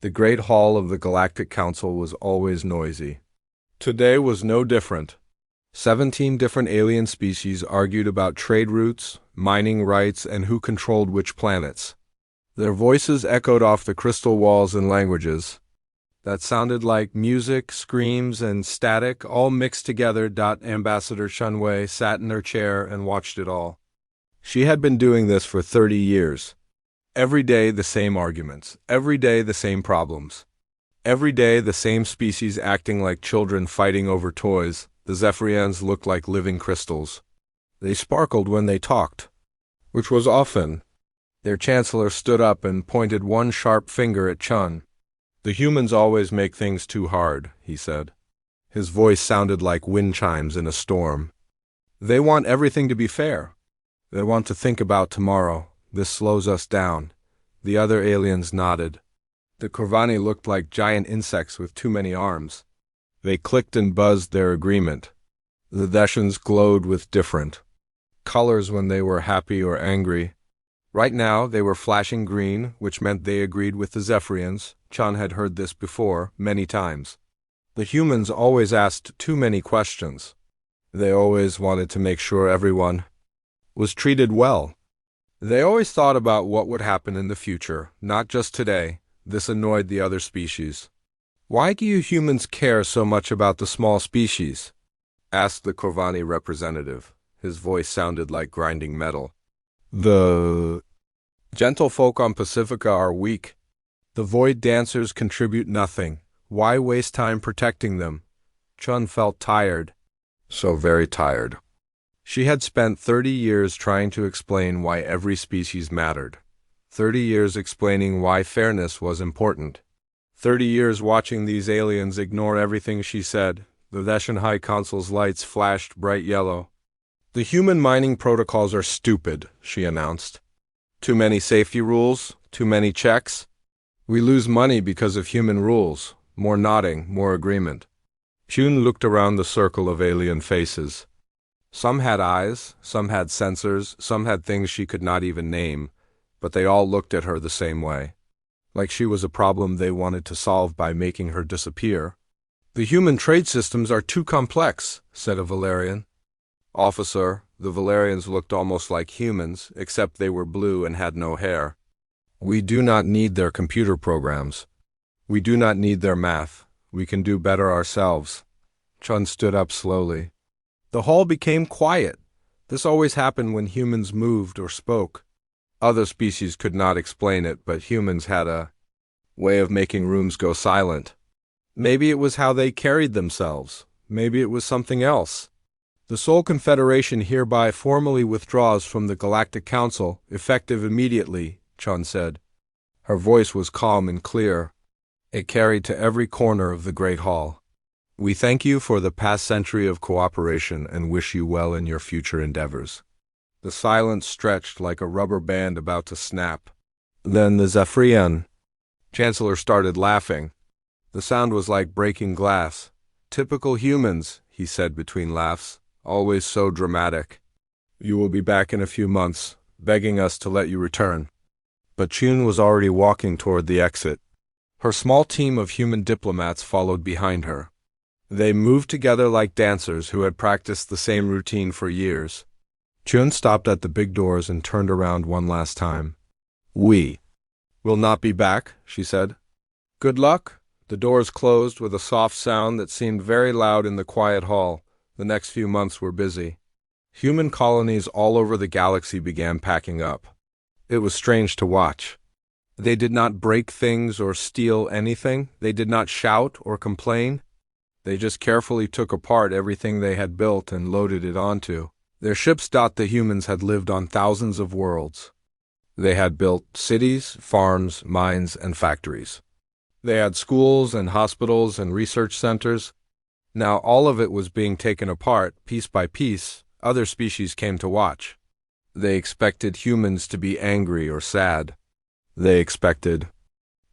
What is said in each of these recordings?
The great hall of the Galactic Council was always noisy. Today was no different. 17 different alien species argued about trade routes, mining rights, and who controlled which planets. Their voices echoed off the crystal walls in languages that sounded like music, screams, and static, all mixed together. Ambassador Shunwei sat in her chair and watched it all. She had been doing this for 30 years. Every day the same arguments, every day the same problems. Every day the same species acting like children fighting over toys. The Zephyrians looked like living crystals. They sparkled when they talked, which was often. Their chancellor stood up and pointed one sharp finger at Chun. "The humans always make things too hard," he said. His voice sounded like wind chimes in a storm. "They want everything to be fair. They want to think about tomorrow. This slows us down." The other aliens nodded. The Corvani looked like giant insects with too many arms. They clicked and buzzed their agreement. The Deshans glowed with different colors when they were happy or angry. Right now they were flashing green, which meant they agreed with the Zephyrians. Chun had heard this before, many times. The humans always asked too many questions. They always wanted to make sure everyone was treated well. They always thought about what would happen in the future, not just today. This annoyed the other species. "Why do you humans care so much about the small species?" asked the Corvani representative. His voice sounded like grinding metal. "The gentlefolk on Pacifica are weak. The void dancers contribute nothing. Why waste time protecting them?" Chun felt tired. So very tired. She had spent 30 years trying to explain why every species mattered. 30 years explaining why fairness was important. 30 years watching these aliens ignore everything she said. The Deshan High Council's lights flashed bright yellow. "The human mining protocols are stupid," she announced. "Too many safety rules, too many checks. We lose money because of human rules." More nodding, more agreement. June looked around the circle of alien faces. Some had eyes, some had sensors, some had things she could not even name, but they all looked at her the same way. Like she was a problem they wanted to solve by making her disappear. "The human trade systems are too complex," said a Valerian. "Officer, the Valerians looked almost like humans, except they were blue and had no hair. We do not need their computer programs. We do not need their math. We can do better ourselves." Chun stood up slowly. The hall became quiet. This always happened when humans moved or spoke. Other species could not explain it, but humans had a way of making rooms go silent. Maybe it was how they carried themselves. Maybe it was something else. "The Sol Confederation hereby formally withdraws from the Galactic Council, effective immediately," Chun said. Her voice was calm and clear. It carried to every corner of the Great Hall. "We thank you for the past century of cooperation and wish you well in your future endeavors." The silence stretched like a rubber band about to snap. Then the Zephyrian chancellor started laughing. The sound was like breaking glass. "Typical humans," he said between laughs, "always so dramatic. You will be back in a few months, begging us to let you return." But Chun was already walking toward the exit. Her small team of human diplomats followed behind her. They moved together like dancers who had practiced the same routine for years. Chun stopped at the big doors and turned around one last time. "We will not be back," she said. "Good luck." The doors closed with a soft sound that seemed very loud in the quiet hall. The next few months were busy. Human colonies all over the galaxy began packing up. It was strange to watch. They did not break things or steal anything. They did not shout or complain. They just carefully took apart everything they had built and loaded it onto their ships. The humans had lived on thousands of worlds. They had built cities, farms, mines, and factories. They had schools and hospitals and research centers. Now all of it was being taken apart, piece by piece. Other species came to watch. They expected humans to be angry or sad. They expected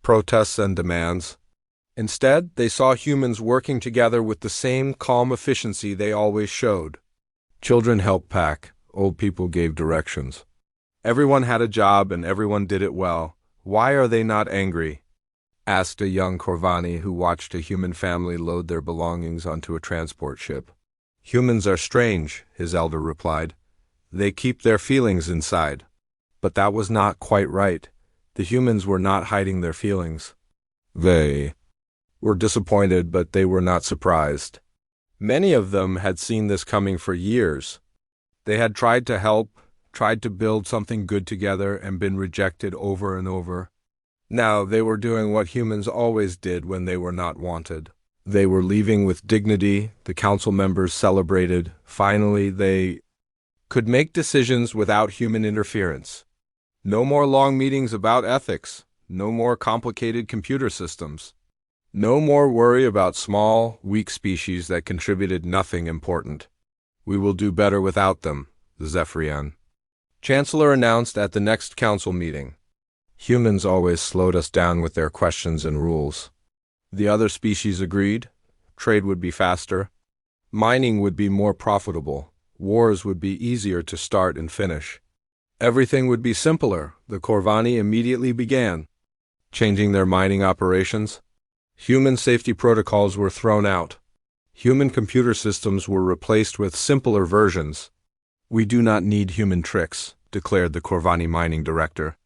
protests and demands. Instead, they saw humans working together with the same calm efficiency they always showed. Children helped pack, old people gave directions. Everyone had a job and everyone did it well. Why are they not angry? asked a young Corvani who watched a human family load their belongings onto a transport ship. Humans are strange, his elder replied. They keep their feelings inside. But that was not quite right. The humans were not hiding their feelings. They were disappointed, but they were not surprised. Many of them had seen this coming for years. They had tried to help, tried to build something good together, and been rejected over and over. Now they were doing what humans always did when they were not wanted. They were leaving with dignity. The council members celebrated. Finally, they could make decisions without human interference. No more long meetings about ethics. No more complicated computer systems. No more worry about small, weak species that contributed nothing important. We will do better without them, the Zephyrian Chancellor announced at the next council meeting. Humans always slowed us down with their questions and rules. The other species agreed. Trade would be faster. Mining would be more profitable. Wars would be easier to start and finish. Everything would be simpler. The Corvani immediately began changing their mining operations. Human safety protocols were thrown out. Human computer systems were replaced with simpler versions. We do not need human tricks, declared the Corvani mining director.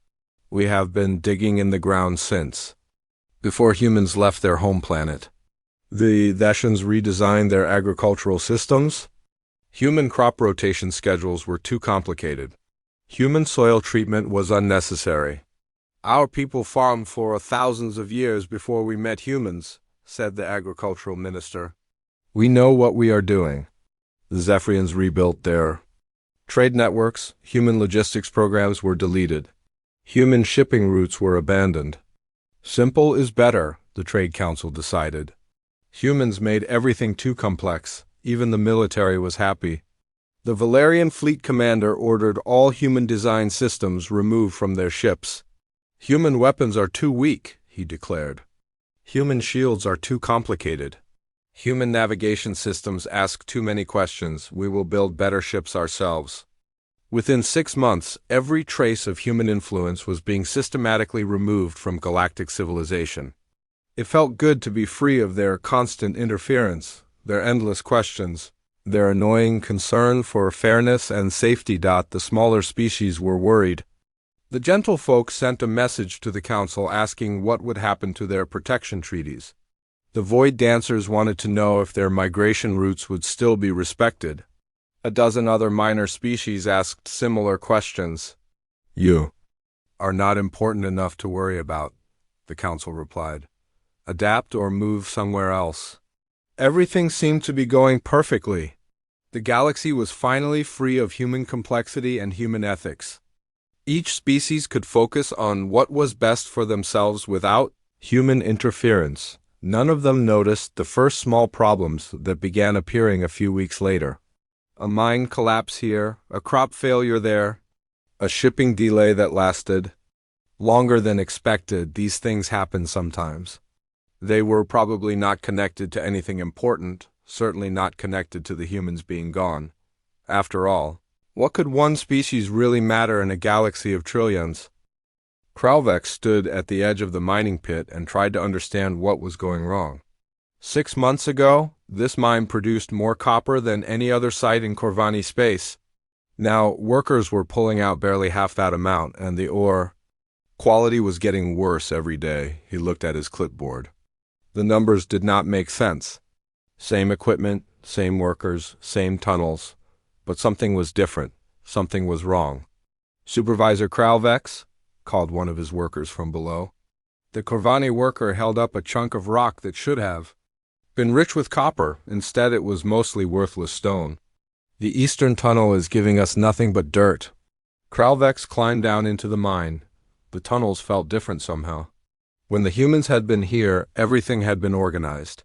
We have been digging in the ground since before humans left their home planet. The Thessians redesigned their agricultural systems. Human crop rotation schedules were too complicated. Human soil treatment was unnecessary. Our people farmed for thousands of years before we met humans, said the agricultural minister. We know what we are doing. The Zephyrians rebuilt their trade networks. Human logistics programs were deleted. Human shipping routes were abandoned. Simple is better, the Trade Council decided. Humans made everything too complex. Even the military was happy. The Valerian fleet commander ordered all human-designed systems removed from their ships. Human weapons are too weak, he declared. Human shields are too complicated. Human navigation systems ask too many questions. We will build better ships ourselves. Within 6 months, every trace of human influence was being systematically removed from galactic civilization. It felt good to be free of their constant interference, their endless questions, their annoying concern for fairness and safety. The smaller species were worried. The gentlefolk sent a message to the council asking what would happen to their protection treaties. The void dancers wanted to know if their migration routes would still be respected. A dozen other minor species asked similar questions. You are not important enough to worry about, the council replied. Adapt or move somewhere else. Everything seemed to be going perfectly. The galaxy was finally free of human complexity and human ethics. Each species could focus on what was best for themselves without human interference. None of them noticed the first small problems that began appearing a few weeks later. A mine collapse here, a crop failure there, a shipping delay that lasted longer than expected. These things happen sometimes. They were probably not connected to anything important, certainly not connected to the humans being gone. After all, what could one species really matter in a galaxy of trillions? Kralvex stood at the edge of the mining pit and tried to understand what was going wrong. 6 months ago, this mine produced more copper than any other site in Corvani space. Now, workers were pulling out barely half that amount, and the ore quality was getting worse every day. He looked at his clipboard. The numbers did not make sense. Same equipment, same workers, same tunnels. But something was different. Something was wrong. Supervisor Kralvex, called one of his workers from below. The Corvani worker held up a chunk of rock that should have been rich with copper. Instead, it was mostly worthless stone. The eastern tunnel is giving us nothing but dirt. Kralvex climbed down into the mine. The tunnels felt different somehow. When the humans had been here, everything had been organized.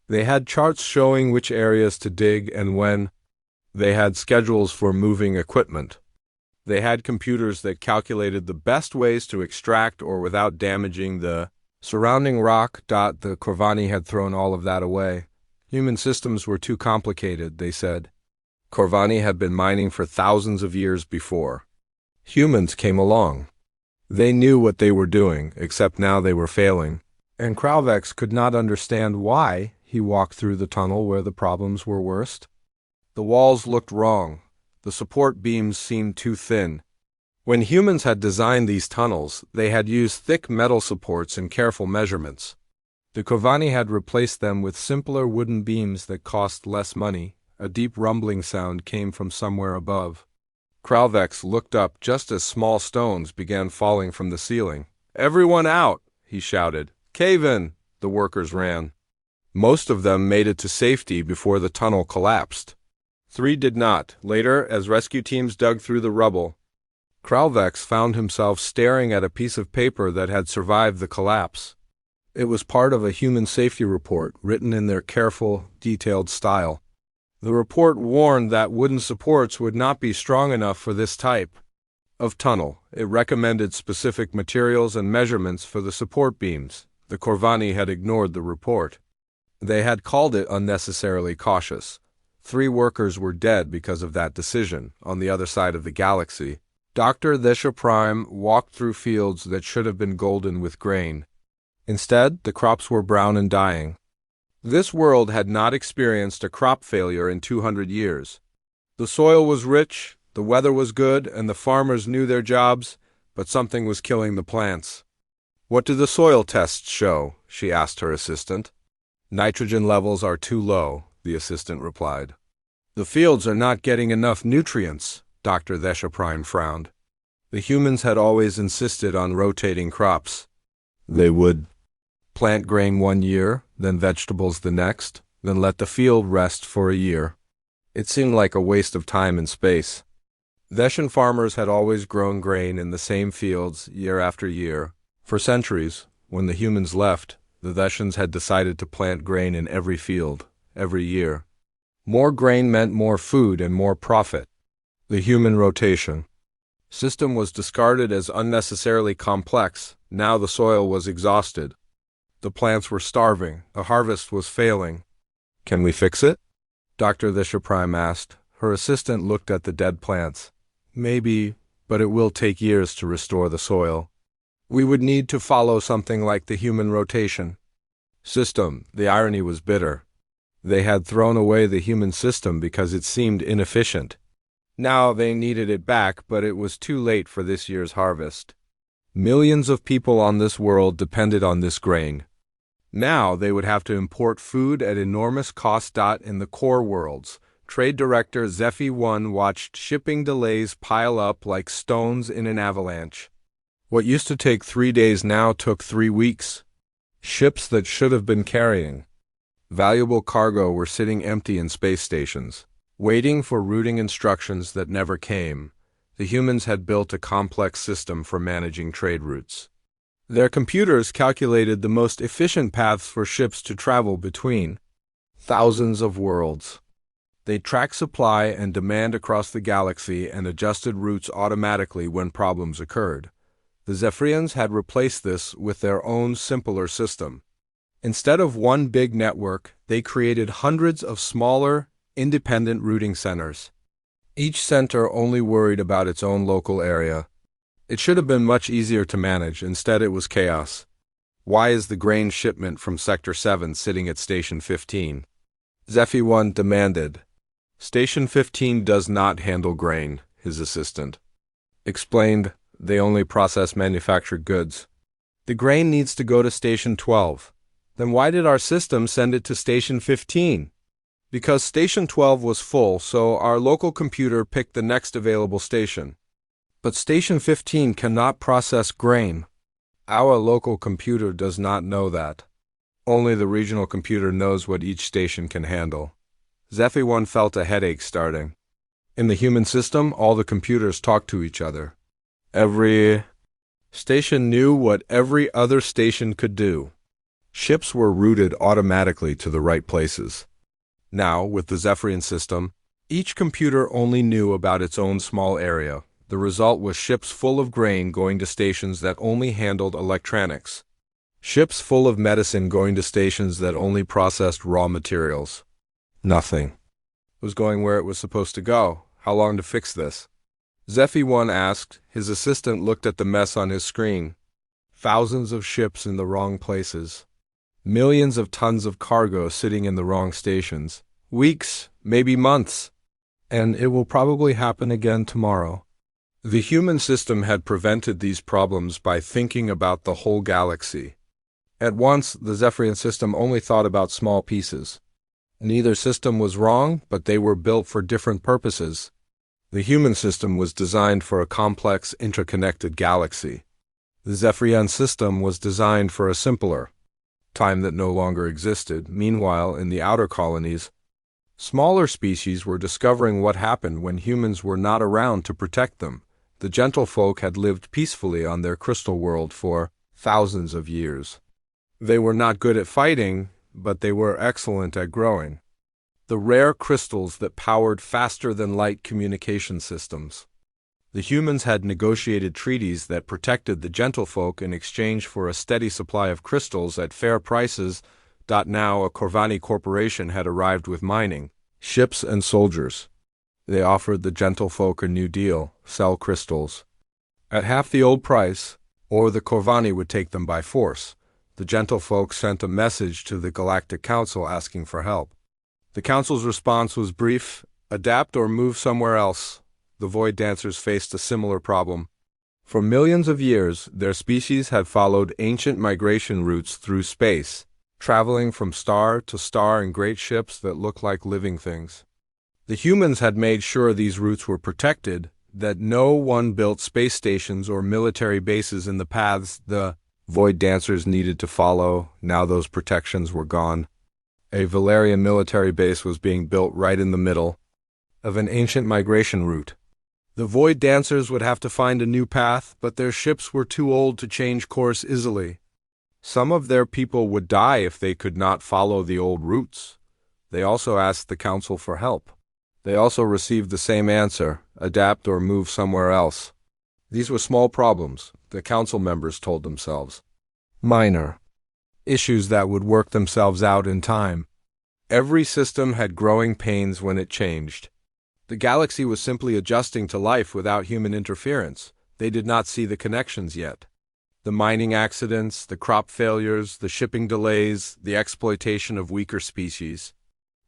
They had charts showing which areas to dig and when. They had schedules for moving equipment. They had computers that calculated the best ways to extract or without damaging the surrounding rock. The Corvani had thrown all of that away. Human systems were too complicated, they said. Corvani had been mining for thousands of years before. Humans came along. They knew what they were doing, except now they were failing. And Kralvex could not understand why he walked through the tunnel where the problems were worst. The walls looked wrong. The support beams seemed too thin. When humans had designed these tunnels, they had used thick metal supports and careful measurements. The Kovani had replaced them with simpler wooden beams that cost less money. A deep rumbling sound came from somewhere above. Kralvex looked up just as small stones began falling from the ceiling. "Everyone out!" he shouted. "Cave in!" The workers ran. Most of them made it to safety before the tunnel collapsed. 3 did not. Later, as rescue teams dug through the rubble, Kralvex found himself staring at a piece of paper that had survived the collapse. It was part of a human safety report, written in their careful, detailed style. The report warned that wooden supports would not be strong enough for this type of tunnel. It recommended specific materials and measurements for the support beams. The Corvani had ignored the report. They had called it unnecessarily cautious. 3 workers were dead because of that decision. On the other side of the galaxy, Dr. Thesha Prime walked through fields that should have been golden with grain. Instead, the crops were brown and dying. This world had not experienced a crop failure in 200 years. The soil was rich, the weather was good, and the farmers knew their jobs, but something was killing the plants. "What do the soil tests show?" she asked her assistant. "Nitrogen levels are too low," the assistant replied. "The fields are not getting enough nutrients," Dr. Thesha Prime frowned. The humans had always insisted on rotating crops. They would plant grain 1 year, then vegetables the next, then let the field rest for a year. It seemed like a waste of time and space. Theshan farmers had always grown grain in the same fields year after year. For centuries, when the humans left, the Theshans had decided to plant grain in every field, every year. More grain meant more food and more profit. The human rotation system was discarded as unnecessarily complex. Now the soil was exhausted. The plants were starving. The harvest was failing. "Can we fix it?" Dr. Thesha Prime asked. Her assistant looked at the dead plants. "Maybe, but it will take years to restore the soil. We would need to follow something like the human rotation system." The irony was bitter. They had thrown away the human system because it seemed inefficient. Now they needed it back, but it was too late for this year's harvest. Millions of people on this world depended on this grain. Now they would have to import food at enormous cost. In the core worlds, Trade Director HFY watched shipping delays pile up like stones in an avalanche. What used to take 3 days now took 3 weeks. Ships that should have been carrying valuable cargo were sitting empty in space stations, waiting for routing instructions that never came. The humans had built a complex system for managing trade routes. Their computers calculated the most efficient paths for ships to travel between thousands of worlds. They tracked supply and demand across the galaxy and adjusted routes automatically when problems occurred. The Zephyrians had replaced this with their own simpler system. Instead of one big network, they created hundreds of smaller, independent routing centers. Each center only worried about its own local area. It should have been much easier to manage. Instead, it was chaos. "Why is the grain shipment from Sector 7 sitting at Station 15? HFY demanded. "Station 15 does not handle grain," his assistant explained. "They only process manufactured goods. The grain needs to go to Station 12. "Then why did our system send it to Station 15? "Because Station 12 was full, so our local computer picked the next available station. "But Station 15 cannot process grain." "Our local computer does not know that. Only the regional computer knows what each station can handle." HFY felt a headache starting. In the human system, all the computers talked to each other. Every station knew what every other station could do. Ships were routed automatically to the right places. Now, with the Zephyrian system, each computer only knew about its own small area. The result was ships full of grain going to stations that only handled electronics. Ships full of medicine going to stations that only processed raw materials. Nothing was going where it was supposed to go. "How long to fix this?" HFY asked. His assistant looked at the mess on his screen. thousands of ships in the wrong places, millions of tons of cargo sitting in the wrong stations, weeks, maybe months, and it will probably happen again tomorrow. The human system had prevented these problems by thinking about the whole galaxy. At once, the Zephyrian system only thought about small pieces. Neither system was wrong, but they were built for different purposes. The human system was designed for a complex, interconnected galaxy. The Zephyrian system was designed for a simpler time that no longer existed. Meanwhile, in the outer colonies, smaller species were discovering what happened when humans were not around to protect them. The gentlefolk had lived peacefully on their crystal world for thousands of years. They were not good at fighting, but they were excellent at growing. The rare crystals that powered faster-than-light communication systems. The humans had negotiated treaties that protected the gentlefolk in exchange for a steady supply of crystals at fair prices. Now a Corvani corporation had arrived with mining, ships and soldiers. They offered the gentlefolk a new deal: sell crystals at half the old price, or the Corvani would take them by force. The gentlefolk sent a message to the Galactic Council asking for help. The Council's response was brief: adapt or move somewhere else. The Void Dancers faced a similar problem. For millions of years, their species had followed ancient migration routes through space, traveling from star to star in great ships that looked like living things. The humans had made sure these routes were protected, that no one built space stations or military bases in the paths the Void Dancers needed to follow. Now those protections were gone. A Valerian military base was being built right in the middle of an ancient migration route. The Void Dancers would have to find a new path, but their ships were too old to change course easily. Some of their people would die if they could not follow the old routes. They also asked the Council for help. They also received the same answer: adapt or move somewhere else. These were small problems, the Council members told themselves. Minor issues that would work themselves out in time. Every system had growing pains when it changed. The galaxy was simply adjusting to life without human interference. They did not see the connections yet. The mining accidents, the crop failures, the shipping delays, the exploitation of weaker species.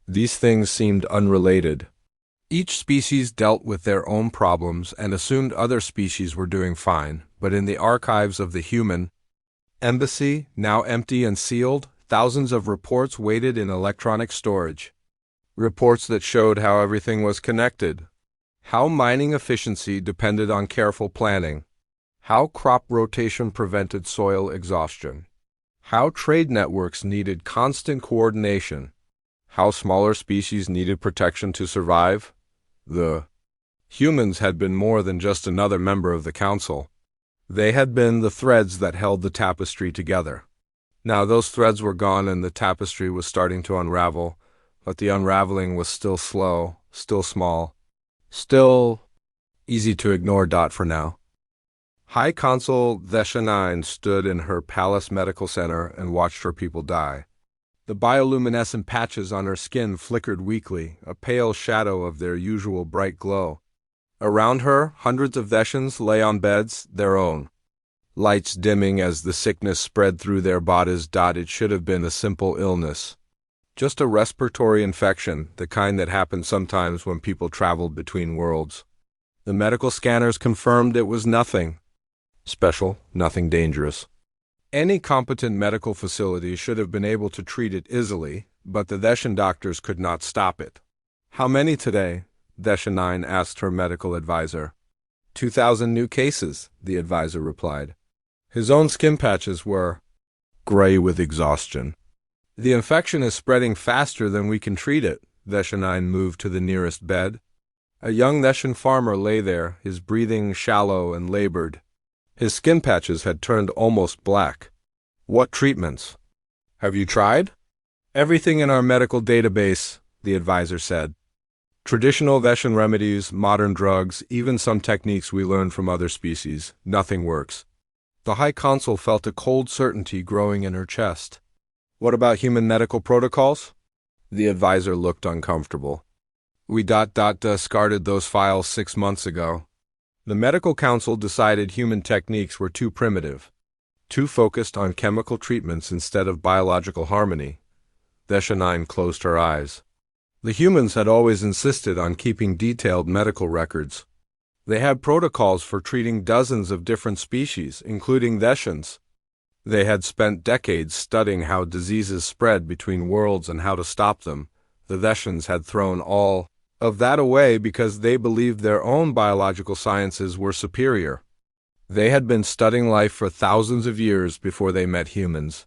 These things seemed unrelated. Each species dealt with their own problems and assumed other species were doing fine, but in the archives of the human embassy, now empty and sealed, thousands of reports waited in electronic storage. Reports that showed how everything was connected, how mining efficiency depended on careful planning, how crop rotation prevented soil exhaustion, how trade networks needed constant coordination, how smaller species needed protection to survive. The humans had been more than just another member of the Council. They had been the threads that held the tapestry together. Now those threads were gone and the tapestry was starting to unravel, but the unraveling was still slow, still small, still easy to ignore. For now. High Consul Veshanine stood in her palace medical center and watched her people die. The bioluminescent patches on her skin flickered weakly, a pale shadow of their usual bright glow. Around her, hundreds of Veshans lay on beds, their own lights dimming as the sickness spread through their bodies. It should have been a simple illness. Just a respiratory infection, the kind that happened sometimes when people traveled between worlds. The medical scanners confirmed it was nothing special, nothing dangerous. Any competent medical facility should have been able to treat it easily, but the Veshan doctors could not stop it. How many today? Veshanine asked her medical advisor. 2,000 new cases, the advisor replied. His own skin patches were gray with exhaustion. The infection is spreading faster than we can treat it. Veshanine moved to the nearest bed. A young Veshan farmer lay there, his breathing shallow and labored. His skin patches had turned almost black. What treatments? Have you tried? Everything in our medical database, the advisor said. Traditional Veshan remedies, modern drugs, even some techniques we learned from other species. Nothing works. The High Consul felt a cold certainty growing in her chest. What about human medical protocols? The advisor looked uncomfortable. We discarded those files 6 months ago. The Medical Council decided human techniques were too primitive. too focused on chemical treatments instead of biological harmony. Deshanine closed her eyes. The humans had always insisted on keeping detailed medical records. They had protocols for treating dozens of different species, including Theshans. They had spent decades studying how diseases spread between worlds and how to stop them. The Theshans had thrown all of that away because they believed their own biological sciences were superior. They had been studying life for thousands of years before they met humans.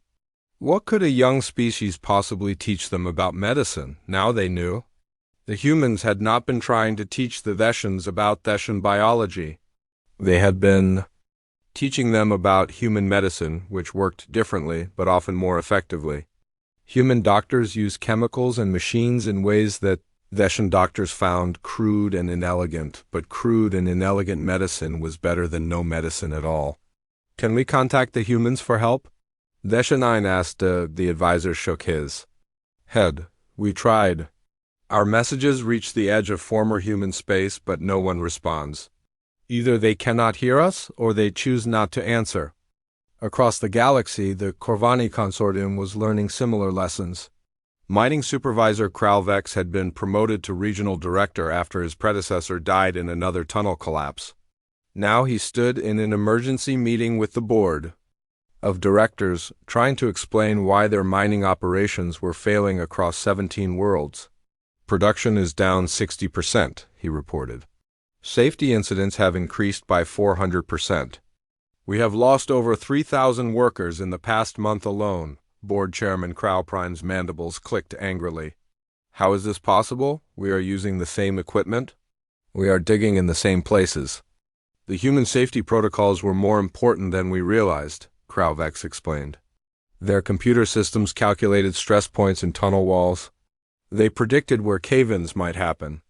What could a young species possibly teach them about medicine? Now they knew. The humans had not been trying to teach the Theshans about Theshan biology. They had been teaching them about human medicine, which worked differently but often more effectively. Human doctors used chemicals and machines in ways that Theshan doctors found crude and inelegant, but crude and inelegant medicine was better than no medicine at all. Can we contact the humans for help? Deshanine asked. The advisor shook his head. We tried. Our messages reach the edge of former human space, but no one responds. Either they cannot hear us, or they choose not to answer. Across the galaxy, the Corvani Consortium was learning similar lessons. Mining Supervisor Kralvex had been promoted to regional director after his predecessor died in another tunnel collapse. Now he stood in an emergency meeting with the board of directors, trying to explain why their mining operations were failing across 17 worlds. Production is down 60%, he reported. Safety incidents have increased by 400%. We have lost over 3,000 workers in the past month alone. Board Chairman Kralprime's mandibles clicked angrily. How is this possible? We are using the same equipment. We are digging in the same places. The human safety protocols were more important than we realized, Kralvex explained. Their computer systems calculated stress points in tunnel walls. They predicted where cave-ins might happen.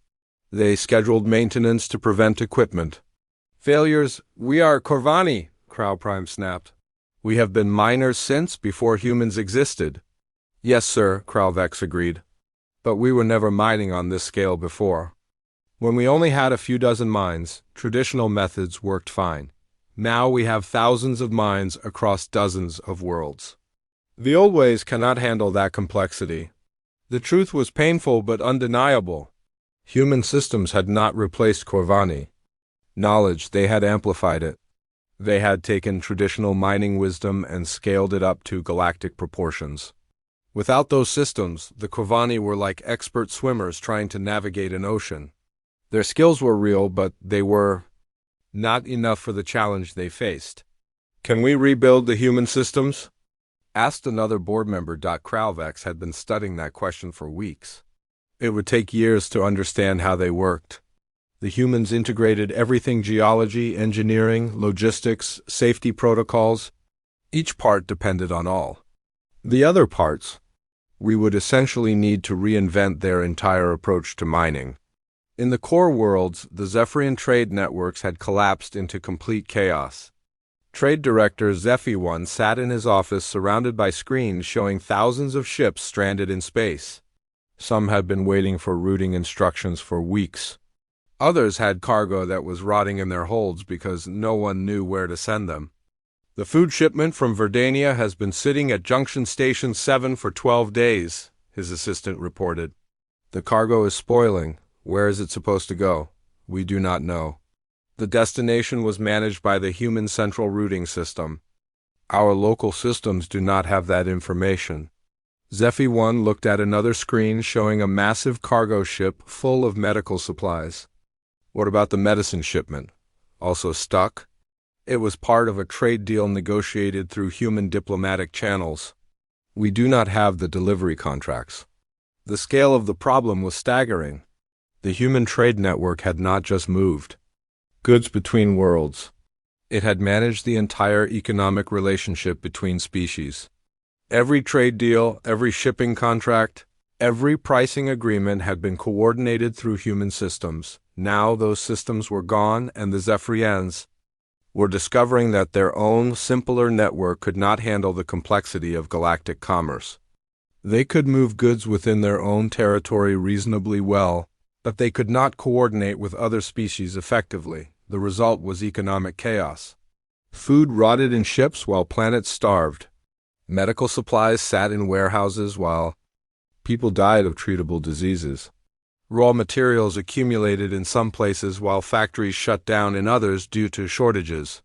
They scheduled maintenance to prevent equipment failures. We are Corvani, Kralprime snapped. We have been miners since before humans existed. Yes, sir, Kralvex agreed. But we were never mining on this scale before. When we only had a few dozen mines, traditional methods worked fine. Now we have thousands of mines across dozens of worlds. The old ways cannot handle that complexity. The truth was painful but undeniable. Human systems had not replaced Corvani. Knowledge, they had amplified it. They had taken traditional mining wisdom and scaled it up to galactic proportions. Without those systems, the Corvani were like expert swimmers trying to navigate an ocean. Their skills were real, but they were not enough for the challenge they faced. Can we rebuild the human systems? Asked another board member. Kralvex had been studying that question for weeks. It would take years to understand how they worked. The humans integrated everything: geology, engineering, logistics, safety protocols. Each part depended on all the other parts. We would essentially need to reinvent their entire approach to mining. In the core worlds, the Zephyrian trade networks had collapsed into complete chaos. Trade Director HFY sat in his office surrounded by screens showing thousands of ships stranded in space. Some had been waiting for routing instructions for weeks. Others had cargo that was rotting in their holds because no one knew where to send them. The food shipment from Verdania has been sitting at Junction Station 7 for 12 days, his assistant reported. The cargo is spoiling. Where is it supposed to go? We do not know. The destination was managed by the Human Central Routing System. Our local systems do not have that information. HFY looked at another screen showing a massive cargo ship full of medical supplies. What about the medicine shipment? Also stuck? It was part of a trade deal negotiated through human diplomatic channels. We do not have the delivery contracts. The scale of the problem was staggering. The human trade network had not just moved goods between worlds. It had managed the entire economic relationship between species. Every trade deal, every shipping contract, every pricing agreement had been coordinated through human systems. Now those systems were gone, and the Zephyrians were discovering that their own simpler network could not handle the complexity of galactic commerce. They could move goods within their own territory reasonably well, but they could not coordinate with other species effectively. The result was economic chaos. Food rotted in ships while planets starved. Medical supplies sat in warehouses while people died of treatable diseases. Raw materials accumulated in some places while factories shut down in others due to shortages.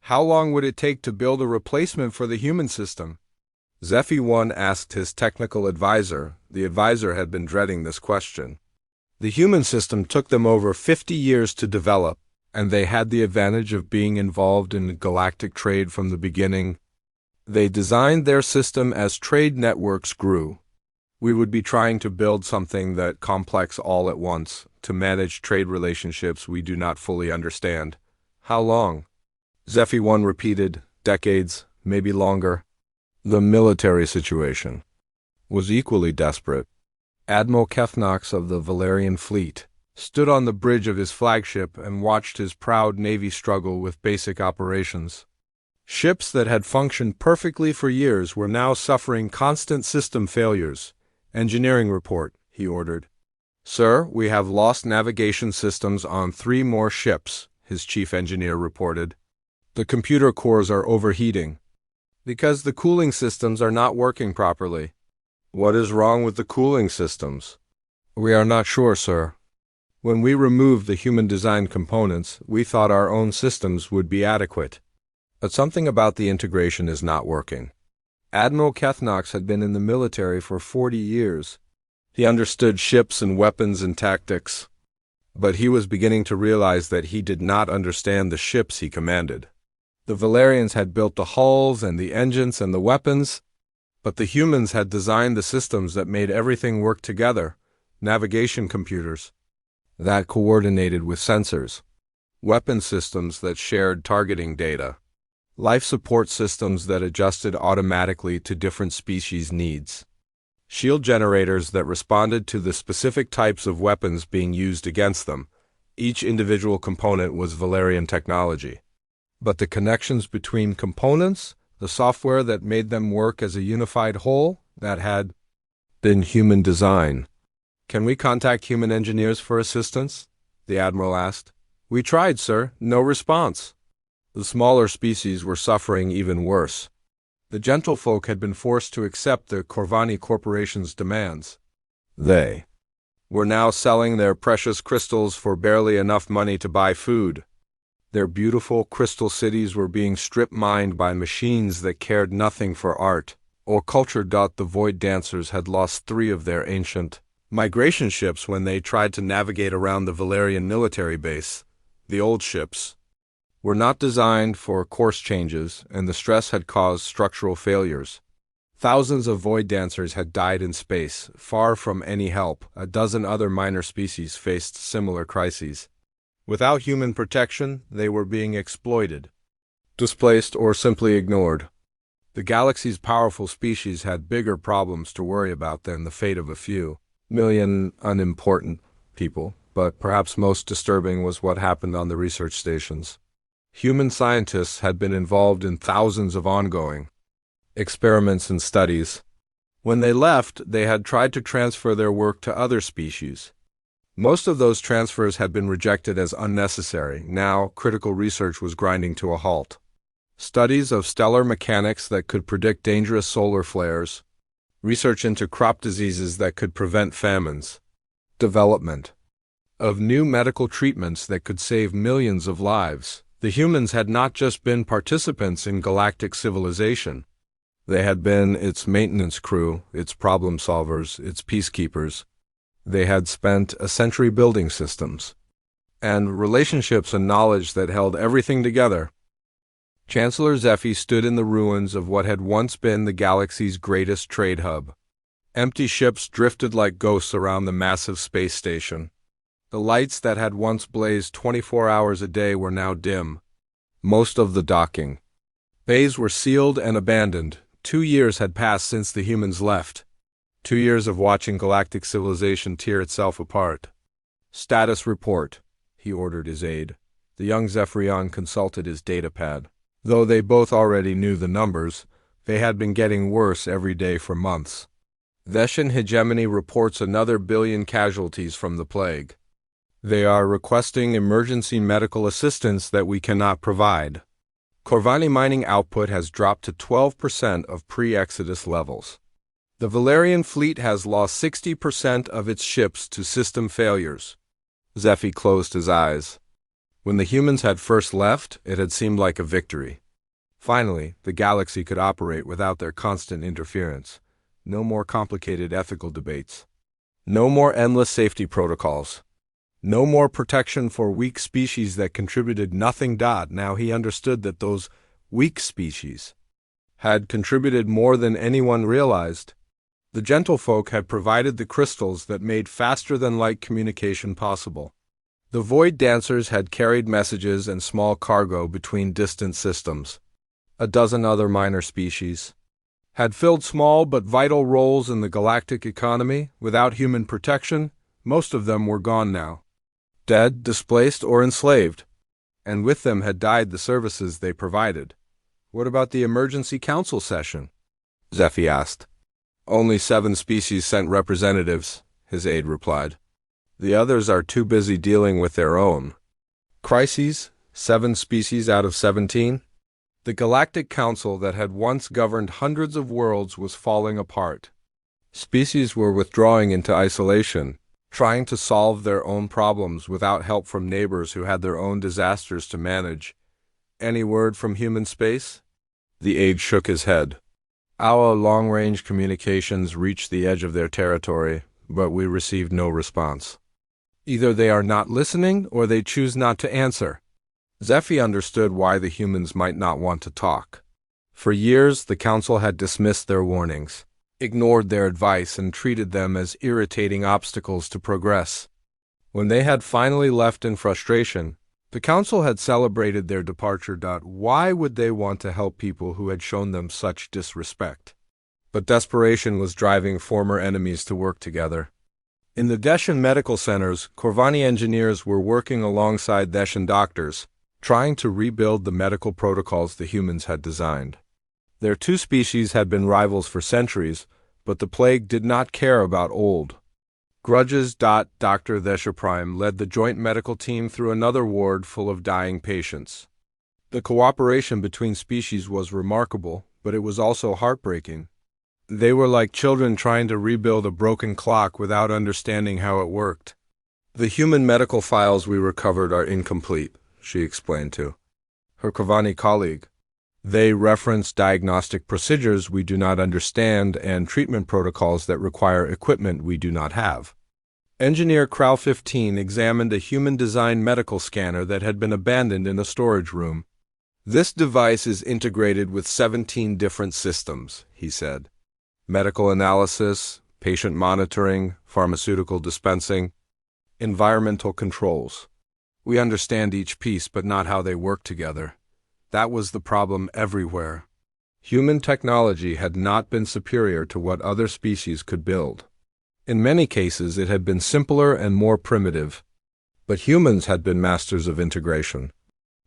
How long would it take to build a replacement for the human system? HFY asked his technical advisor. The advisor had been dreading this question. The human system took them over 50 years to develop, and they had the advantage of being involved in galactic trade from the beginning. They designed their system as trade networks grew. We would be trying to build something that complex all at once, to manage trade relationships we do not fully understand. How long? HFY repeated, decades, maybe longer. The military situation was equally desperate. Admiral Kethnox of the Valerian fleet stood on the bridge of his flagship and watched his proud navy struggle with basic operations. Ships that had functioned perfectly for years were now suffering constant system failures. Engineering report, he ordered. Sir, we have lost navigation systems on 3 more ships, his chief engineer reported. The computer cores are overheating. Because the cooling systems are not working properly. What is wrong with the cooling systems? We are not sure, sir. When we removed the human-designed components, we thought our own systems would be adequate. But something about the integration is not working. Admiral Kethnox had been in the military for 40 years. He understood ships and weapons and tactics. But he was beginning to realize that he did not understand the ships he commanded. The Valerians had built the hulls and the engines and the weapons, but the humans had designed the systems that made everything work together, navigation computers that coordinated with sensors, weapon systems that shared targeting data, life support systems that adjusted automatically to different species' needs, shield generators that responded to the specific types of weapons being used against them. Each individual component was Valerian technology. But the connections between components, the software that made them work as a unified whole, that had been human design. Can we contact human engineers for assistance? The Admiral asked. We tried, sir. No response. The smaller species were suffering even worse. The gentlefolk had been forced to accept the Corvani Corporation's demands. They were now selling their precious crystals for barely enough money to buy food. Their beautiful crystal cities were being strip-mined by machines that cared nothing for art or culture. The Void Dancers had lost 3 of their ancient migration ships when they tried to navigate around the Valerian military base. The old ships were not designed for course changes, and the stress had caused structural failures. Thousands of Void Dancers had died in space, far from any help. A dozen other minor species faced similar crises. Without human protection, they were being exploited, displaced, or simply ignored. The galaxy's powerful species had bigger problems to worry about than the fate of a few million unimportant people, but perhaps most disturbing was what happened on the research stations. Human scientists had been involved in thousands of ongoing experiments and studies. When they left, they had tried to transfer their work to other species. Most of those transfers had been rejected as unnecessary. Now, critical research was grinding to a halt. Studies of stellar mechanics that could predict dangerous solar flares, research into crop diseases that could prevent famines, development of new medical treatments that could save millions of lives. The humans had not just been participants in galactic civilization. They had been its maintenance crew, its problem solvers, its peacekeepers. They had spent a century building systems and relationships and knowledge that held everything together. Chancellor Zephy stood in the ruins of what had once been the galaxy's greatest trade hub. Empty ships drifted like ghosts around the massive space station. The lights that had once blazed 24 hours a day were now dim. Most of the docking bays were sealed and abandoned. 2 years had passed since the humans left. 2 years of watching galactic civilization tear itself apart. Status report, he ordered his aide. The young Zephyrion consulted his datapad. Though they both already knew the numbers, they had been getting worse every day for months. Veshan Hegemony reports another 1 billion casualties from the plague. They are requesting emergency medical assistance that we cannot provide. Corvani mining output has dropped to 12% of pre-Exodus levels. The Valerian fleet has lost 60% of its ships to system failures. Zephy closed his eyes. When the humans had first left, it had seemed like a victory. Finally, the galaxy could operate without their constant interference. No more complicated ethical debates. No more endless safety protocols. No more protection for weak species that contributed nothing. Now he understood that those weak species had contributed more than anyone realized. The gentlefolk had provided the crystals that made faster-than-light communication possible. The void dancers had carried messages and small cargo between distant systems. A dozen other minor species had filled small but vital roles in the galactic economy. Without human protection, most of them were gone now. Dead, displaced, or enslaved. And with them had died the services they provided. What about the emergency council session? Zephy asked. Only 7 species sent representatives, his aide replied. The others are too busy dealing with their own crises. 7 species out of 17? The Galactic Council that had once governed hundreds of worlds was falling apart. Species were withdrawing into isolation, trying to solve their own problems without help from neighbors who had their own disasters to manage. Any word from human space? The aide shook his head. Our long-range communications reached the edge of their territory, but we received no response. Either they are not listening or they choose not to answer. Zephy understood why the humans might not want to talk. For years, the council had dismissed their warnings, ignored their advice, and treated them as irritating obstacles to progress. When they had finally left in frustration, the council had celebrated their departure. Why would they want to help people who had shown them such disrespect? But desperation was driving former enemies to work together. In the Deshan medical centers, Corvani engineers were working alongside Deshan doctors, trying to rebuild the medical protocols the humans had designed. Their 2 species had been rivals for centuries, but the plague did not care about old grudges. Dr. Desha Prime led the joint medical team through another ward full of dying patients. The cooperation between species was remarkable, but it was also heartbreaking. They were like children trying to rebuild a broken clock without understanding how it worked. The human medical files we recovered are incomplete, she explained to her Corvani colleague. They reference diagnostic procedures we do not understand and treatment protocols that require equipment we do not have. Engineer Crow 15 examined a human-designed medical scanner that had been abandoned in a storage room. This device is integrated with 17 different systems, he said. Medical analysis, patient monitoring, pharmaceutical dispensing, environmental controls. We understand each piece, but not how they work together. That was the problem everywhere. Human technology had not been superior to what other species could build. In many cases, it had been simpler and more primitive. But humans had been masters of integration.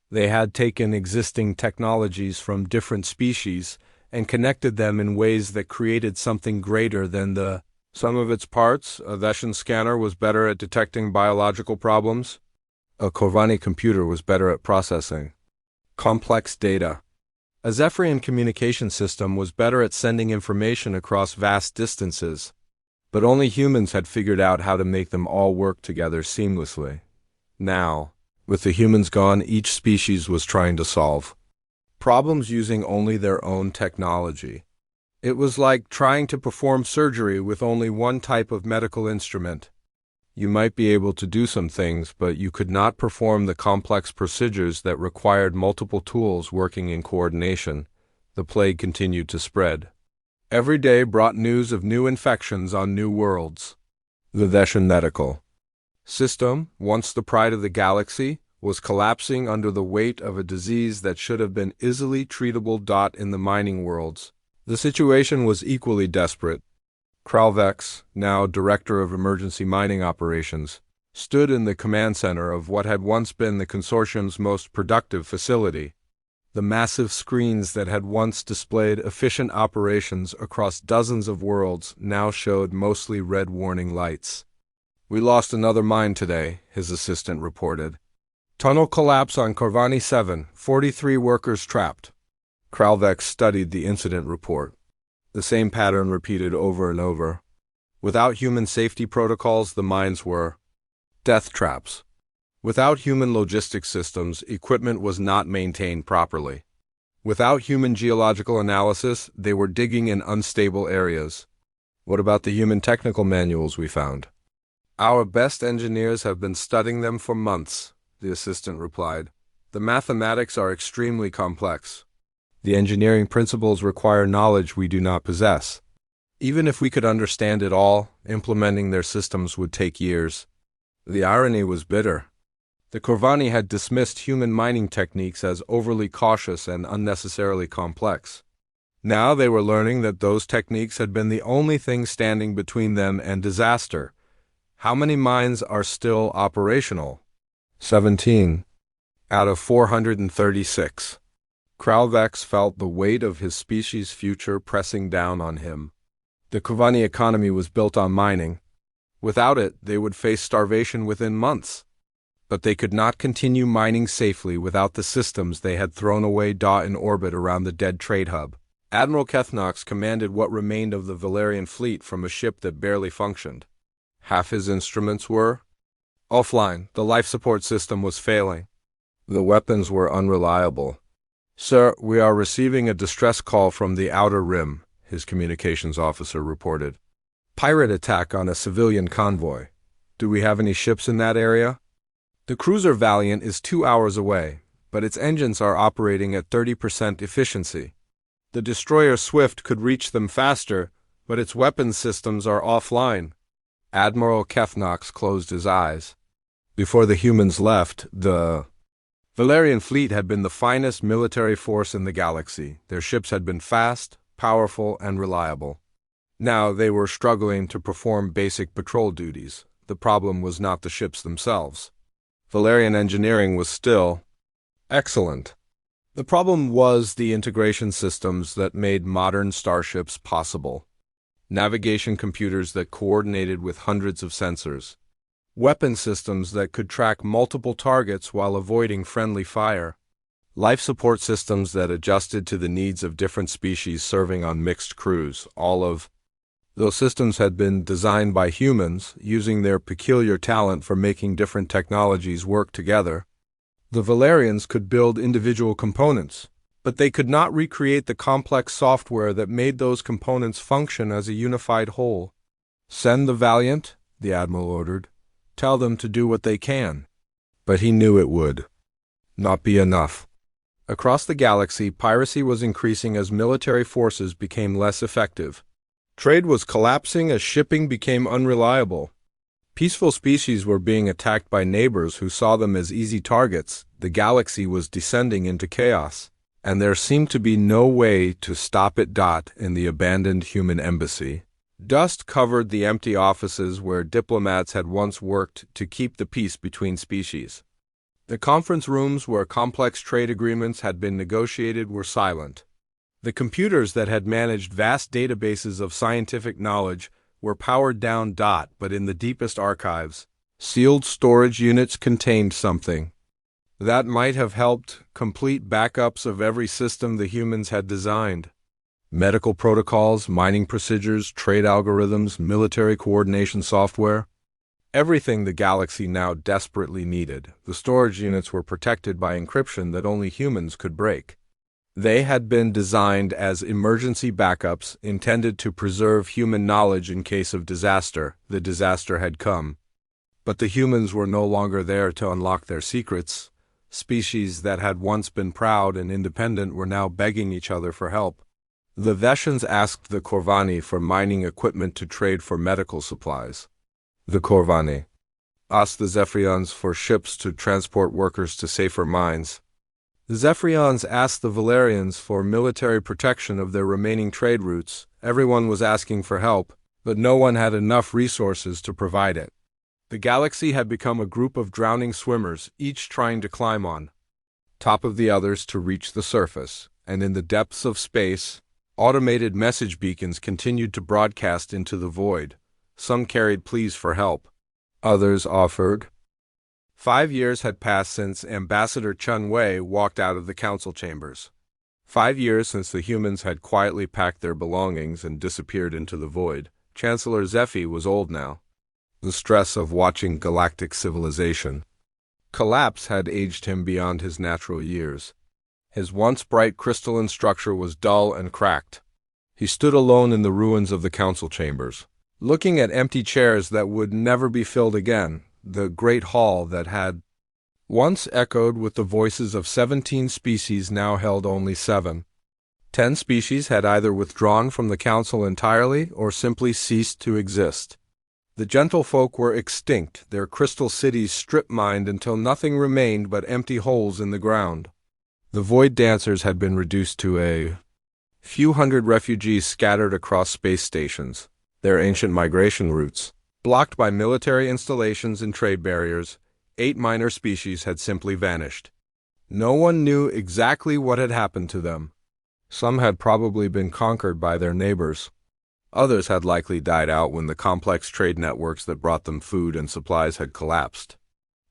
They had taken existing technologies from different species and connected them in ways that created something greater than the sum of its parts. A Deshan scanner was better at detecting biological problems. A Corvani computer was better at processing complex data. A Zephyrian communication system was better at sending information across vast distances. But only humans had figured out how to make them all work together seamlessly. Now, with the humans gone, each species was trying to solve problems using only their own technology. It was like trying to perform surgery with only one type of medical instrument. You might be able to do some things, but you could not perform the complex procedures that required multiple tools working in coordination. The plague continued to spread. Every day brought news of new infections on new worlds. The Deshan medical system, once the pride of the galaxy, was collapsing under the weight of a disease that should have been easily treatable. In the mining worlds, the situation was equally desperate. Kralvex, now Director of Emergency Mining Operations, stood in the command center of what had once been the consortium's most productive facility. The massive screens that had once displayed efficient operations across dozens of worlds now showed mostly red warning lights. "We lost another mine today," his assistant reported. Tunnel collapse on Corvani 7, 43 workers trapped. Kralvex studied the incident report. The same pattern repeated over and over. Without human safety protocols, the mines were death traps. Without human logistics systems, equipment was not maintained properly. Without human geological analysis, they were digging in unstable areas. What about the human technical manuals we found? Our best engineers have been studying them for months, the assistant replied. The mathematics are extremely complex. The engineering principles require knowledge we do not possess. Even if we could understand it all, implementing their systems would take years. The irony was bitter. The Corvani had dismissed human mining techniques as overly cautious and unnecessarily complex. Now they were learning that those techniques had been the only thing standing between them and disaster. How many mines are still operational? 17 out of 436. Kralvex felt the weight of his species' future pressing down on him. The Corvani economy was built on mining. Without it, they would face starvation within months. But they could not continue mining safely without the systems they had thrown away in orbit around the dead trade hub. Admiral Kethnox commanded what remained of the Valerian fleet from a ship that barely functioned. Half his instruments were offline. The life support system was failing. The weapons were unreliable. "Sir, we are receiving a distress call from the Outer Rim," his communications officer reported. "Pirate attack on a civilian convoy. Do we have any ships in that area?" The cruiser Valiant is 2 hours away, but its engines are operating at 30% efficiency. The destroyer Swift could reach them faster, but its weapons systems are offline. Admiral Kethnox closed his eyes. Before the humans left, the Valerian fleet had been the finest military force in the galaxy. Their ships had been fast, powerful, and reliable. Now they were struggling to perform basic patrol duties. The problem was not the ships themselves. Valerian engineering was still excellent. The problem was the integration systems that made modern starships possible. Navigation computers that coordinated with hundreds of sensors. Weapon systems that could track multiple targets while avoiding friendly fire. Life support systems that adjusted to the needs of different species serving on mixed crews. All of those systems had been designed by humans, using their peculiar talent for making different technologies work together. The Valerians could build individual components, but they could not recreate the complex software that made those components function as a unified whole. "Send the Valiant," the Admiral ordered. "Tell them to do what they can." But he knew it would not be enough. Across the galaxy, piracy was increasing as military forces became less effective. Trade was collapsing as shipping became unreliable. Peaceful species were being attacked by neighbors who saw them as easy targets. The galaxy was descending into chaos, and there seemed to be no way to stop it. In the abandoned human embassy, dust covered the empty offices where diplomats had once worked to keep the peace between species. The conference rooms where complex trade agreements had been negotiated were silent. The computers that had managed vast databases of scientific knowledge were powered down. But in the deepest archives, sealed storage units contained something that might have helped complete backups of every system the humans had designed. Medical protocols, mining procedures, trade algorithms, military coordination software. Everything the galaxy now desperately needed. The storage units were protected by encryption that only humans could break. They had been designed as emergency backups intended to preserve human knowledge in case of disaster. The disaster had come. But the humans were no longer there to unlock their secrets. Species that had once been proud and independent were now begging each other for help. The Veshans asked the Corvani for mining equipment to trade for medical supplies. The Corvani asked the Zephyrians for ships to transport workers to safer mines. The Zephyrians asked the Valerians for military protection of their remaining trade routes. Everyone was asking for help, but no one had enough resources to provide it. The galaxy had become a group of drowning swimmers, each trying to climb on top of the others to reach the surface, and in the depths of space, automated message beacons continued to broadcast into the void. Some carried pleas for help. Others offered 5 years had passed since Ambassador Chun Wei walked out of the council chambers. 5 years since the humans had quietly packed their belongings and disappeared into the void. Chancellor Zephy was old now. The stress of watching galactic civilization collapse had aged him beyond his natural years. His once bright crystalline structure was dull and cracked. He stood alone in the ruins of the council chambers, looking at empty chairs that would never be filled again. The great hall that had once echoed with the voices of 17 species now held only 7. 10 species had either withdrawn from the council entirely or simply ceased to exist. The gentlefolk were extinct, their crystal cities strip-mined until nothing remained but empty holes in the ground. The void dancers had been reduced to a few hundred refugees scattered across space stations, their ancient migration routes blocked by military installations and trade barriers. 8 minor species had simply vanished. No one knew exactly what had happened to them. Some had probably been conquered by their neighbors. Others had likely died out when the complex trade networks that brought them food and supplies had collapsed.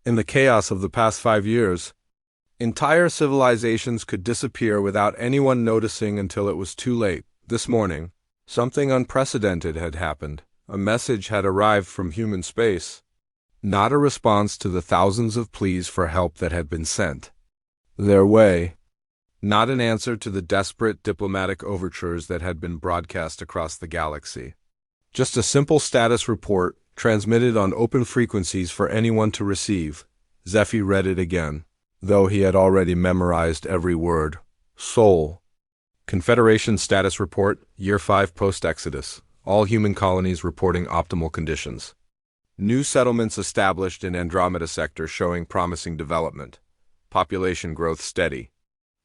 In the chaos of the past 5 years, entire civilizations could disappear without anyone noticing until it was too late. This morning, something unprecedented had happened. A message had arrived from human space. Not a response to the thousands of pleas for help that had been sent their way. Not an answer to the desperate diplomatic overtures that had been broadcast across the galaxy. Just a simple status report transmitted on open frequencies for anyone to receive. Zephy read it again, though he had already memorized every word. Sol. Confederation Status Report, Year 5 Post-Exodus. All human colonies reporting optimal conditions. New settlements established in Andromeda sector showing promising development. Population growth steady.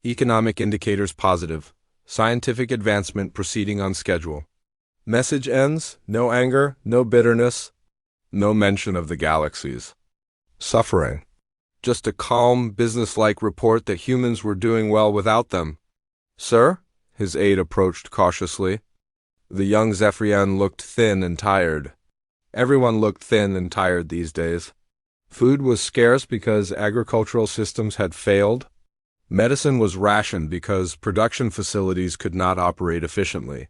Economic indicators positive. Scientific advancement proceeding on schedule. Message ends. No anger, no bitterness, no mention of the galaxies suffering. Just a calm, business-like report that humans were doing well without them. Sir? His aide approached cautiously. The young Zephyrian looked thin and tired. Everyone looked thin and tired these days. Food was scarce because agricultural systems had failed. Medicine was rationed because production facilities could not operate efficiently.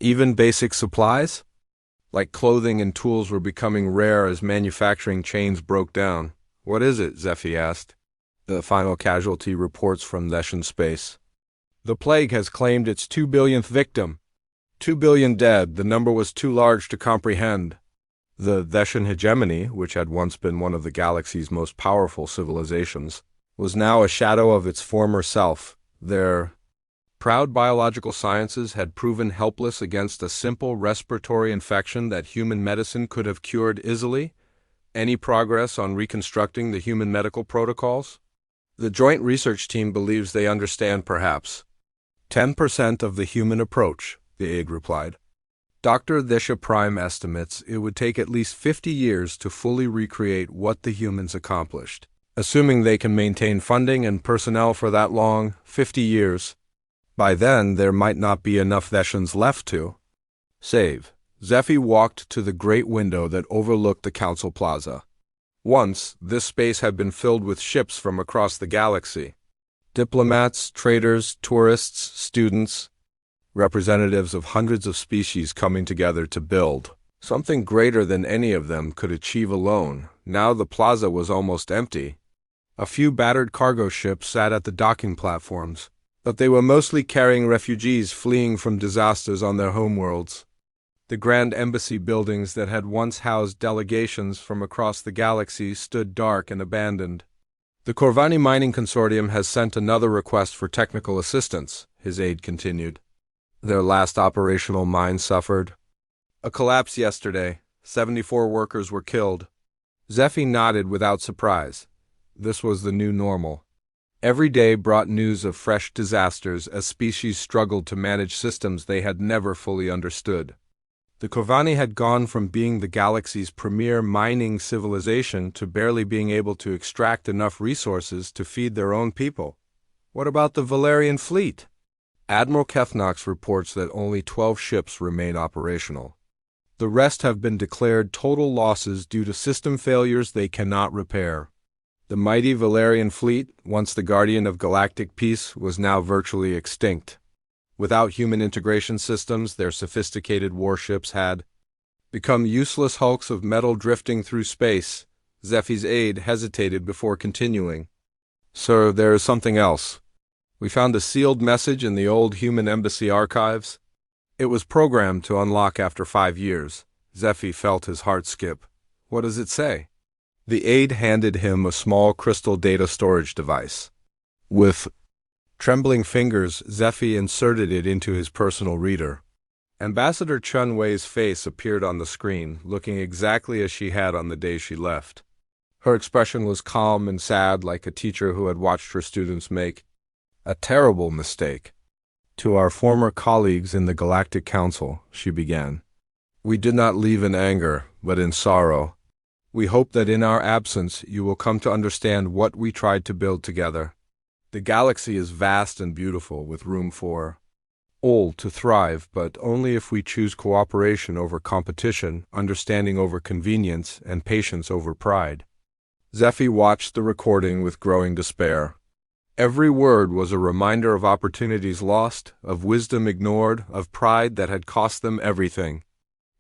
Even basic supplies, like clothing and tools, were becoming rare as manufacturing chains broke down. What is it? Zephy asked. The final casualty reports from Leshan space. The plague has claimed its 2 billionth victim. 2 billion dead. The number was too large to comprehend. The Theshan hegemony, which had once been one of the galaxy's most powerful civilizations, was now a shadow of its former self. Their proud biological sciences had proven helpless against a simple respiratory infection that human medicine could have cured easily. Any progress on reconstructing the human medical protocols? The Joint Research Team believes they understand perhaps 10% of the human approach, the aide replied. Dr. Thisha Prime estimates it would take at least 50 years to fully recreate what the humans accomplished. Assuming they can maintain funding and personnel for that long, 50 years. By then, there might not be enough Theshans left to save. Zephy walked to the great window that overlooked the council plaza. Once, this space had been filled with ships from across the galaxy. Diplomats, traders, tourists, students, representatives of hundreds of species coming together to build something greater than any of them could achieve alone. Now the plaza was almost empty. A few battered cargo ships sat at the docking platforms, but they were mostly carrying refugees fleeing from disasters on their homeworlds. The grand embassy buildings that had once housed delegations from across the galaxy stood dark and abandoned. The Corvani Mining Consortium has sent another request for technical assistance, his aide continued. Their last operational mine suffered a collapse yesterday. 74 workers were killed. Zephy nodded without surprise. This was the new normal. Every day brought news of fresh disasters as species struggled to manage systems they had never fully understood. The Corvani had gone from being the galaxy's premier mining civilization to barely being able to extract enough resources to feed their own people. What about the Valerian fleet? Admiral Kethnox reports that only 12 ships remain operational. The rest have been declared total losses due to system failures they cannot repair. The mighty Valerian fleet, once the guardian of galactic peace, was now virtually extinct. Without human integration systems, their sophisticated warships had become useless hulks of metal drifting through space. Zeffie's aide hesitated before continuing. "Sir, there is something else. We found a sealed message in the old human embassy archives. It was programmed to unlock after 5 years. Zeffie felt his heart skip. "What does it say?" The aide handed him a small crystal data storage device. With trembling fingers, Zeffie inserted it into his personal reader. Ambassador Chun Wei's face appeared on the screen, looking exactly as she had on the day she left. Her expression was calm and sad, like a teacher who had watched her students make a terrible mistake. "To our former colleagues in the Galactic Council," she began, "we did not leave in anger, but in sorrow. We hope that in our absence you will come to understand what we tried to build together. The galaxy is vast and beautiful, with room for all to thrive, but only if we choose cooperation over competition, understanding over convenience, and patience over pride." Zeffie watched the recording with growing despair. Every word was a reminder of opportunities lost, of wisdom ignored, of pride that had cost them everything.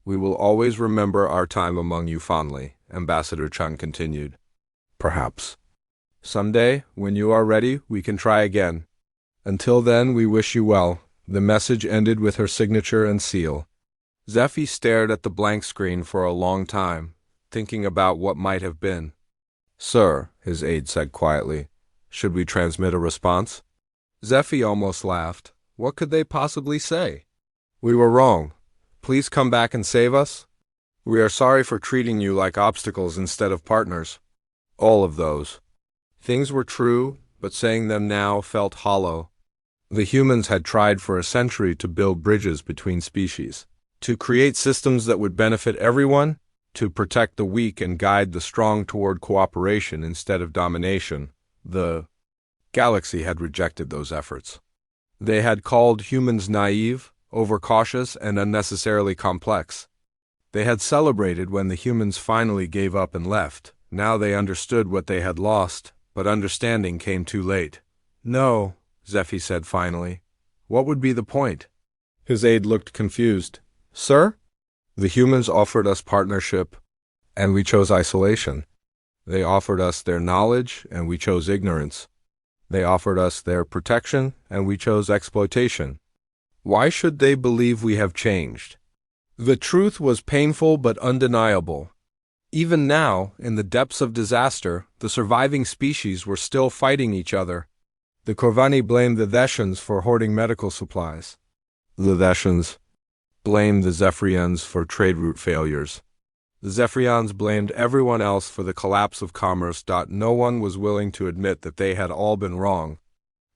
"We will always remember our time among you fondly," Ambassador Chun continued. "Perhaps someday, when you are ready, we can try again. Until then, we wish you well." The message ended with her signature and seal. Zeffie stared at the blank screen for a long time, thinking about what might have been. "Sir," his aide said quietly, "should we transmit a response?" Zeffie almost laughed. What could they possibly say? "We were wrong. Please come back and save us. We are sorry for treating you like obstacles instead of partners." All of those things were true, but saying them now felt hollow. The humans had tried for a century to build bridges between species, to create systems that would benefit everyone, to protect the weak and guide the strong toward cooperation instead of domination. The galaxy had rejected those efforts. They had called humans naive, overcautious, and unnecessarily complex. They had celebrated when the humans finally gave up and left. Now they understood what they had lost, but understanding came too late. "No," Zeffie said finally. "What would be the point?" His aide looked confused. "Sir?" "The humans offered us partnership, and we chose isolation. They offered us their knowledge, and we chose ignorance. They offered us their protection, and we chose exploitation. Why should they believe we have changed?" The truth was painful but undeniable. Even now, in the depths of disaster, the surviving species were still fighting each other. The Corvani blamed the Thesians for hoarding medical supplies. The Thesians blamed the Zephyrians for trade route failures. The Zephyrians blamed everyone else for the collapse of commerce. No one was willing to admit that they had all been wrong.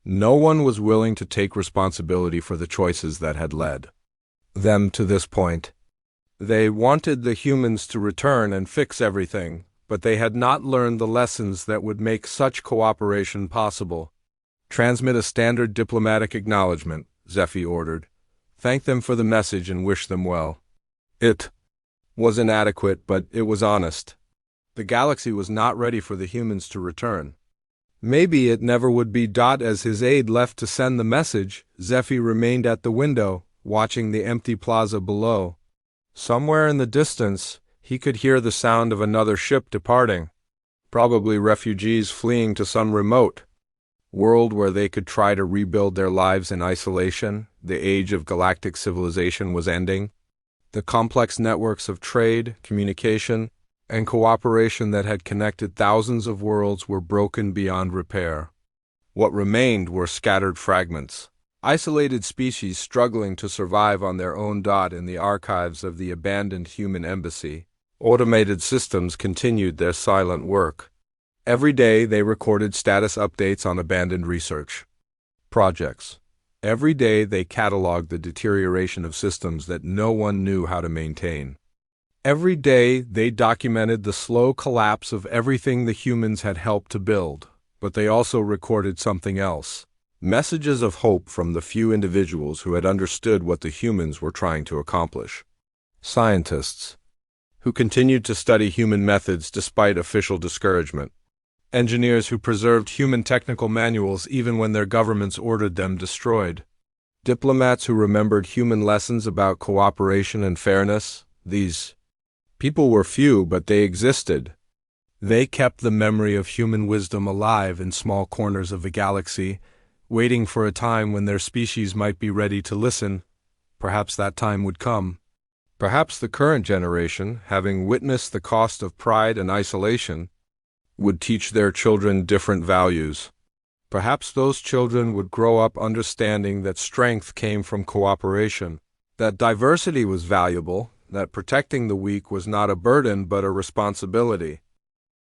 No one was willing to take responsibility for the choices that had led them to this point. They wanted the humans to return and fix everything, but they had not learned the lessons that would make such cooperation possible. "Transmit a standard diplomatic acknowledgement," Zeffie ordered. "Thank them for the message and wish them well." It was inadequate, but it was honest. The galaxy was not ready for the humans to return. Maybe it never would be. As his aide left to send the message, Zeffie remained at the window, watching the empty plaza below. Somewhere in the distance, he could hear the sound of another ship departing. Probably refugees fleeing to some remote world where they could try to rebuild their lives in isolation. The age of galactic civilization was ending. The complex networks of trade, communication, and cooperation that had connected thousands of worlds were broken beyond repair. What remained were scattered fragments, isolated species struggling to survive on their own. In the archives of the abandoned human embassy, automated systems continued their silent work. Every day they recorded status updates on abandoned research projects. Every day they cataloged the deterioration of systems that no one knew how to maintain. Every day they documented the slow collapse of everything the humans had helped to build, but they also recorded something else. Messages of hope from the few individuals who had understood what the humans were trying to accomplish. Scientists who continued to study human methods despite official discouragement. Engineers who preserved human technical manuals even when their governments ordered them destroyed. Diplomats who remembered human lessons about cooperation and fairness. These people were few, but they existed. They kept the memory of human wisdom alive in small corners of the galaxy, waiting for a time when their species might be ready to listen. Perhaps that time would come. Perhaps the current generation, having witnessed the cost of pride and isolation, would teach their children different values. Perhaps those children would grow up understanding that strength came from cooperation, that diversity was valuable, that protecting the weak was not a burden but a responsibility.